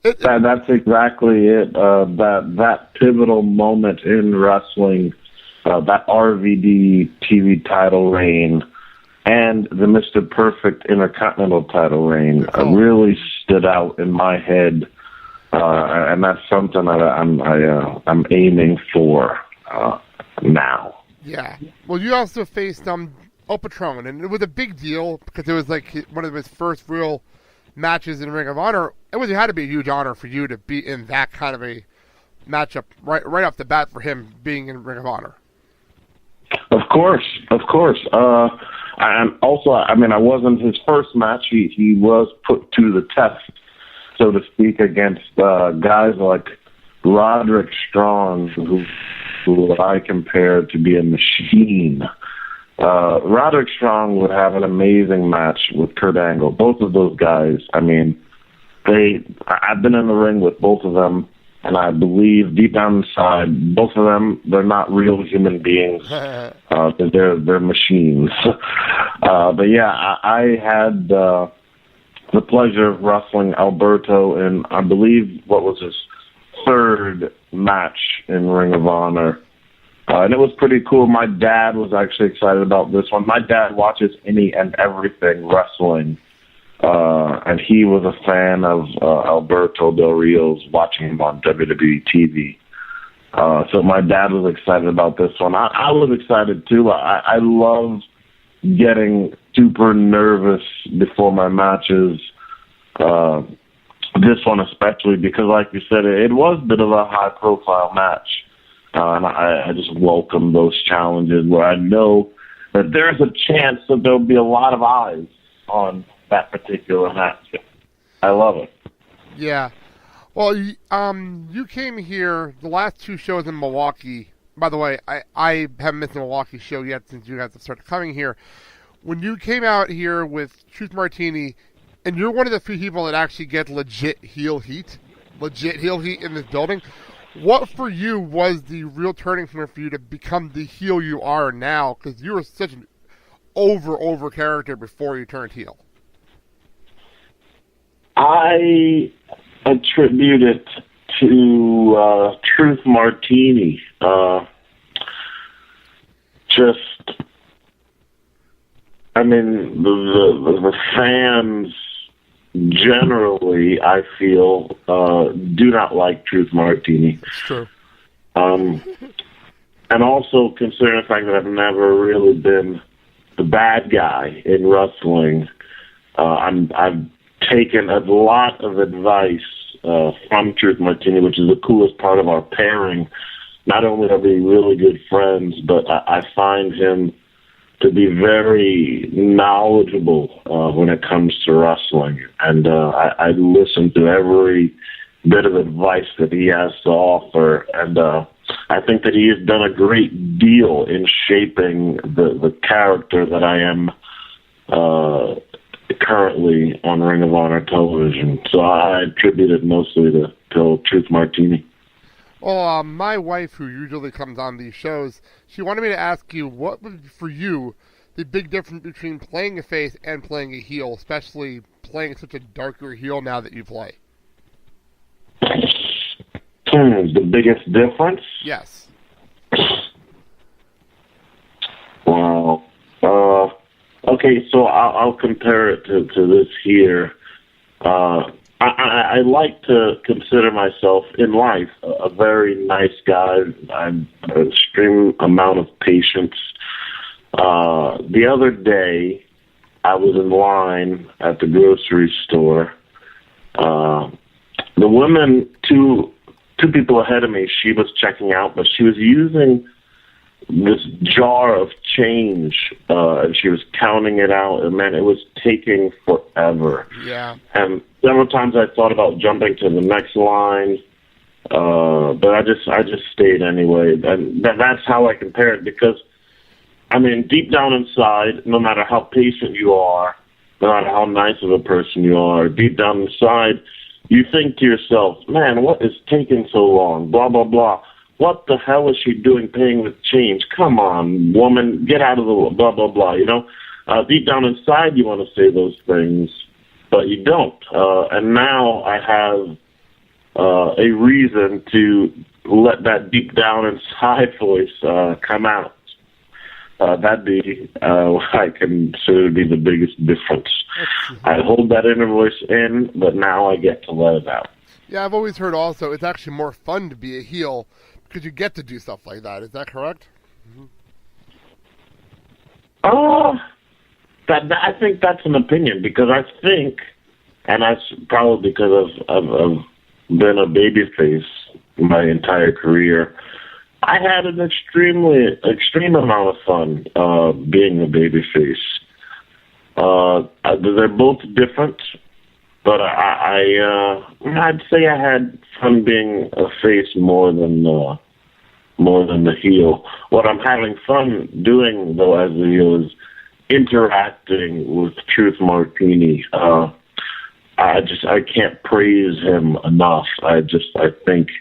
That's exactly it. That pivotal moment in wrestling, that RVD TV title reign, and the Mr. Perfect Intercontinental title reign really stood out in my head, and that's something that I'm aiming for now. Yeah. Well, you also faced El Patron, and it was a big deal because it was like one of his first real matches in Ring of Honor. It had to be a huge honor for you to be in that kind of a matchup right off the bat for him being in Ring of Honor. Of course. And also, I mean, I wasn't his first match. He was put to the test, so to speak, against guys like Roderick Strong, who I compared to be a machine. Roderick Strong would have an amazing match with Kurt Angle. Both of those guys, I mean, I've been in the ring with both of them, and I believe deep down inside, both of them, they're not real human beings. They're machines. But yeah, I had the pleasure of wrestling Alberto in, I believe, what was his third match in Ring of Honor. And it was pretty cool. My dad was actually excited about this one. My dad watches any and everything wrestling. And he was a fan of Alberto Del Rio's, watching him on WWE TV. So my dad was excited about this one. I was excited too. I love getting super nervous before my matches. This one especially because, like you said, it was a bit of a high-profile match. And I just welcome those challenges where I know that there's a chance that there'll be a lot of eyes on that particular match. I love it. Yeah. Well, you came here the last two shows in Milwaukee. By the way, I haven't missed a Milwaukee show yet since you guys have started coming here. When you came out here with Truth Martini, and you're one of the few people that actually get legit heel heat in this building, what for you was the real turning point for you to become the heel you are now? Because you were such an over character before you turned heel. I attribute it to Truth Martini. The fans generally, I feel, do not like Truth Martini. It's true. And also considering the fact that I've never really been the bad guy in wrestling, I've taken a lot of advice from Truth Martini, which is the coolest part of our pairing. Not only are we really good friends, but I find him to be very knowledgeable when it comes to wrestling. And I listen to every bit of advice that he has to offer. And I think that he has done a great deal in shaping the character that I am currently on Ring of Honor television. So I attribute it mostly to Truth Martini. Well, my wife, who usually comes on these shows, she wanted me to ask you, what would, for you, the big difference between playing a face and playing a heel, especially playing such a darker heel now that you play? The biggest difference? Yes. Wow. Okay, so I'll compare it to this here. I like to consider myself in life a very nice guy. I'm an extreme amount of patience. The other day, I was in line at the grocery store. The woman, two people ahead of me, she was checking out, but she was using this jar of change, and she was counting it out, and man, it was taking forever. Yeah. And several times I thought about jumping to the next line, but I just stayed anyway. And that's how I compare it, because, I mean, deep down inside, no matter how patient you are, no matter how nice of a person you are, deep down inside, you think to yourself, man, what is taking so long? Blah, blah, blah. What the hell is she doing paying with change? Come on, woman, get out of the blah, blah, blah, you know? Deep down inside, you want to say those things, but you don't. And now I have a reason to let that deep down inside voice come out. That'd be what I consider to be the biggest difference. I hold that inner voice in, but now I get to let it out. Yeah, I've always heard also it's actually more fun to be a heel because you get to do stuff like that. Is that correct? I think that's an opinion because I think, and that's probably because I've been a babyface my entire career. I had an extreme amount of fun being a babyface. They're both different, but I'd say I had fun being a face more than the heel. What I'm having fun doing though as the heel is interacting with Truth Martini. I can't praise him enough. I think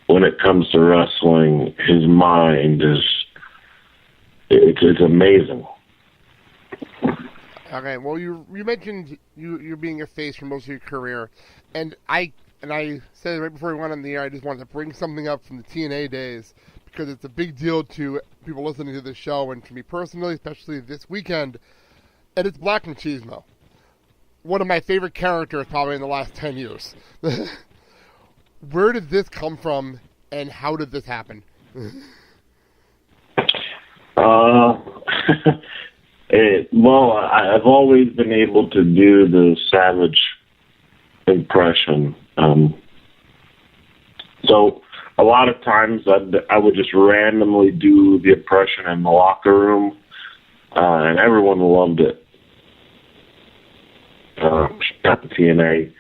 when it comes to wrestling, his mind it's amazing. Okay, well, you mentioned you're being a face for most of your career, and I said right before we went on the air, I just wanted to bring something up from the TNA days because it's a big deal to people listening to this show and to me personally, especially this weekend, and it's Black Machismo. One of my favorite characters probably in the last 10 years. Where did this come from, and how did this happen? Well, I've always been able to do the savage impression. So a lot of times I would just randomly do the impression in the locker room, and everyone loved it. At the TNA,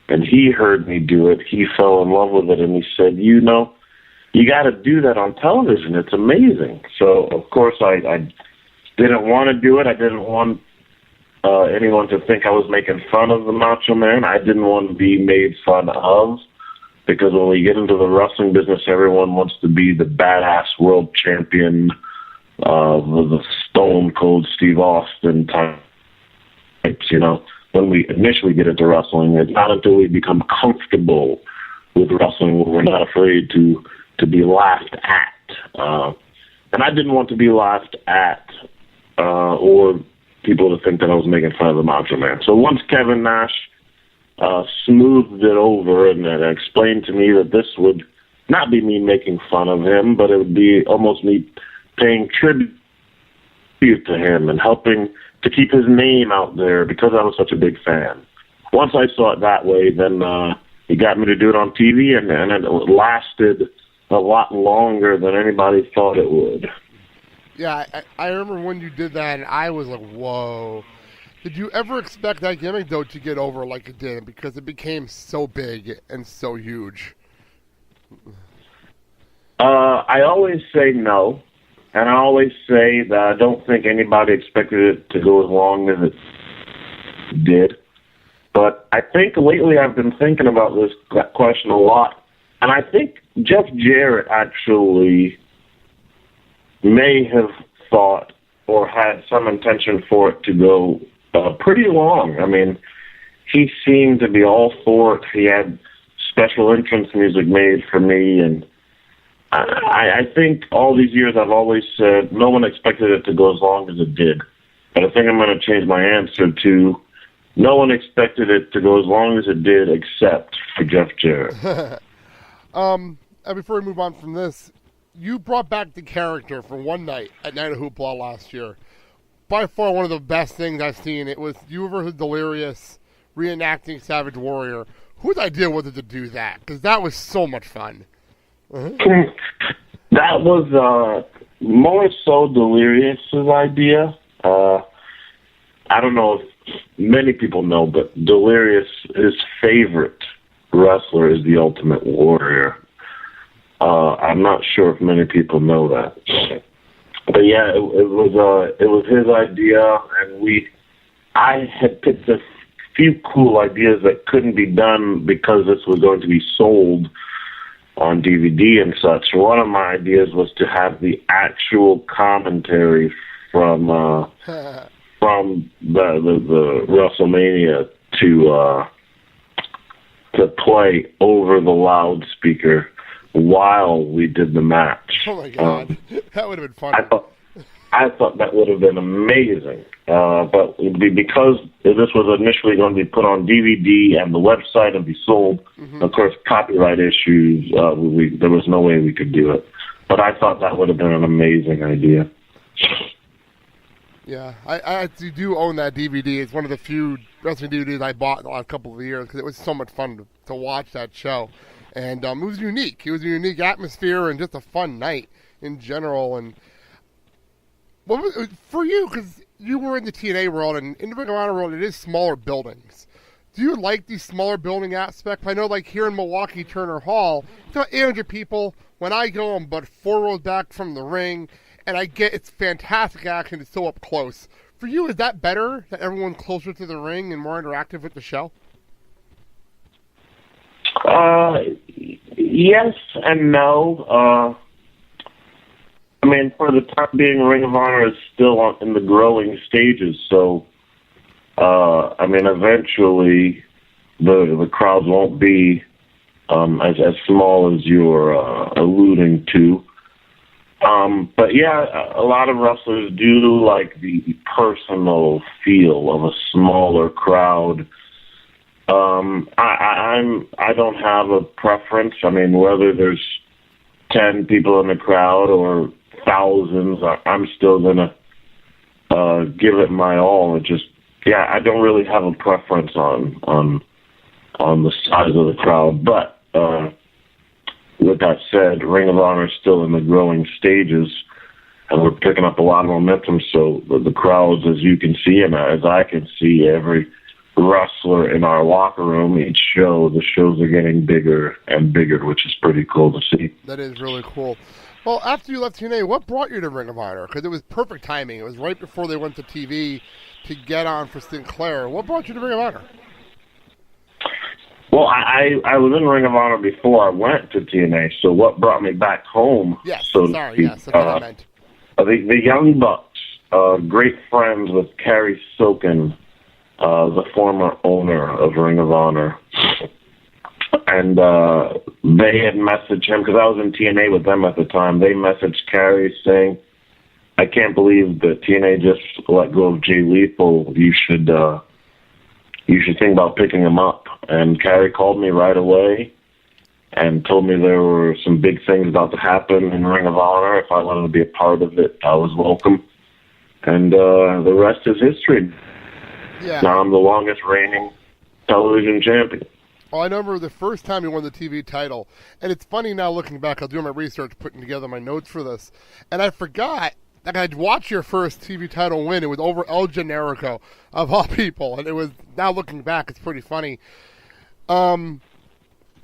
and he heard me do it. He fell in love with it, and he said, you got to do that on television. It's amazing. So, of course, I didn't want to do it. I didn't want anyone to think I was making fun of the Macho Man. I didn't want to be made fun of, because when we get into the wrestling business, everyone wants to be the badass world champion, the Stone Cold Steve Austin types, When we initially get into wrestling, it's not until we become comfortable with wrestling where we're not afraid to be laughed at. And I didn't want to be laughed at or people to think that I was making fun of the Macho Man. So once Kevin Nash smoothed it over and explained to me that this would not be me making fun of him, but it would be almost me paying tribute to him and helping to keep his name out there because I was such a big fan. Once I saw it that way, then he got me to do it on TV, and it lasted a lot longer than anybody thought it would. Yeah, I remember when you did that, and I was like, whoa. Did you ever expect that gimmick, though, to get over like it did? Because it became so big and so huge. I always say no. And I always say that I don't think anybody expected it to go as long as it did. But I think lately I've been thinking about this question a lot. And I think Jeff Jarrett actually may have thought or had some intention for it to go pretty long. I mean, he seemed to be all for it. He had special entrance music made for me, and I think all these years I've always said no one expected it to go as long as it did. But I think I'm going to change my answer to no one expected it to go as long as it did except for Jeff Jarrett. Before we move on from this, you brought back the character for one night at Night of Hoopla last year. By far one of the best things I've seen. It was you versus Delirious reenacting Savage Warrior. Whose idea was it to do that? Because that was so much fun. That was more so Delirious's idea. I don't know if many people know, but Delirious, his favorite wrestler is the Ultimate Warrior. I'm not sure if many people know that. But yeah, it was his idea, and I had picked a few cool ideas that couldn't be done because this was going to be sold on DVD and such. One of my ideas was to have the actual commentary from the WrestleMania to to play over the loudspeaker while we did the match. Oh my God, that would have been fun. I thought that would have been amazing, but because this was initially going to be put on DVD and the website and be sold, of course, copyright issues, there was no way we could do it. But I thought that would have been an amazing idea. Yeah, I actually do own that DVD. It's one of the few wrestling DVDs I bought in the last couple of years because it was so much fun to watch that show. And it was unique. It was a unique atmosphere and just a fun night in general. And what was, for you, because you were in the TNA world and in the Ring of Honor world, it is smaller buildings. Do you like these smaller building aspects? I know, like here in Milwaukee, Turner Hall, it's about 800 people. When I go, I'm but 4 rows back from the ring, and I get it's fantastic action. It's so up close. For you, is that better, that everyone's closer to the ring and more interactive with the show? Yes and no. I mean, for the time being, Ring of Honor is still in the growing stages, so, I mean, eventually the crowds won't be as small as you're alluding to. But yeah, a lot of wrestlers do like the personal feel of a smaller crowd. I don't have a preference. I mean, whether there's 10 people in the crowd or thousands, I'm still gonna give it my all. It just, yeah, I don't really have a preference on the size of the crowd. But with that said, Ring of Honor is still in the growing stages, and we're picking up a lot of momentum. So the crowds, as you can see, and as I can see, every wrestler in our locker room, each show, the shows are getting bigger and bigger, which is pretty cool to see. That is really cool. Well, after you left TNA, what brought you to Ring of Honor? Because it was perfect timing. It was right before they went to TV to get on for Sinclair. What brought you to Ring of Honor? Well, I was in Ring of Honor before I went to TNA, so what brought me back home? Yes, so sorry, yes, that's what I meant. The Young Bucks, great friends with Carrie Silken, the former owner of Ring of Honor. And they had messaged him, because I was in TNA with them at the time. They messaged Carrie saying, I can't believe that TNA just let go of Jay Lethal. You should think about picking him up. And Carrie called me right away and told me there were some big things about to happen in Ring of Honor. If I wanted to be a part of it, I was welcome. And the rest is history. Yeah. Now I'm the longest reigning television champion. Well, I remember the first time you won the TV title, and it's funny now looking back, I was doing my research, putting together my notes for this, and I forgot that I'd watched your first TV title win. It was over El Generico, of all people, and it was, now looking back, it's pretty funny. You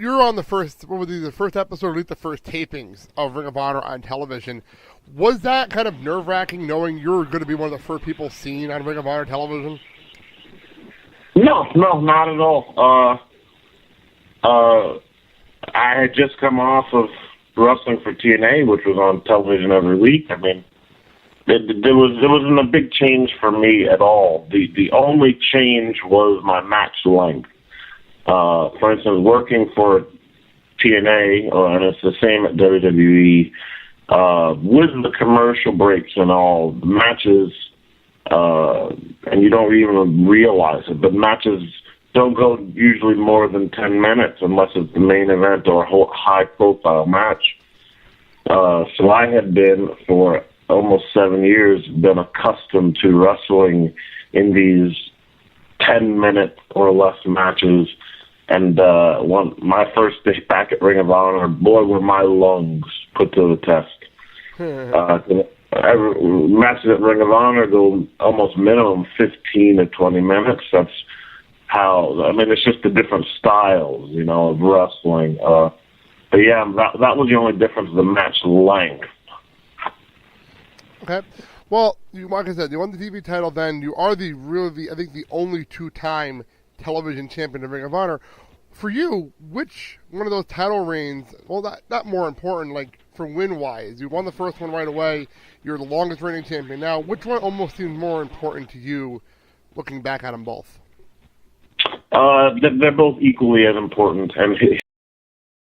were on the first, what was it, the first episode, or at least the first tapings of Ring of Honor on television. Was that kind of nerve-wracking, knowing you were going to be one of the first people seen on Ring of Honor television? No, not at all. I had just come off of wrestling for TNA, which was on television every week. I mean, there wasn't a big change for me at all. The only change was my match length. For instance, working for TNA, and it's the same at WWE, with the commercial breaks and all, the matches, and you don't even realize it, but matches don't go usually more than 10 minutes unless it's the main event or a high-profile match. So I had been, for almost 7 years, been accustomed to wrestling in these 10-minute or less matches. And my first day back at Ring of Honor, boy, were my lungs put to the test. Matches at Ring of Honor go almost minimum 15 to 20 minutes. That's how, I mean, it's just the different styles, you know, of wrestling. But yeah, that was the only difference, the match length. Okay. Well, like I said, you won the TV title then. You are I think the only two-time television champion of Ring of Honor. For you, which one of those title reigns, well, not more important, like for win-wise, you won the first one right away, you're the longest reigning champion now, which one almost seems more important to you looking back at them both? They're both equally as important, and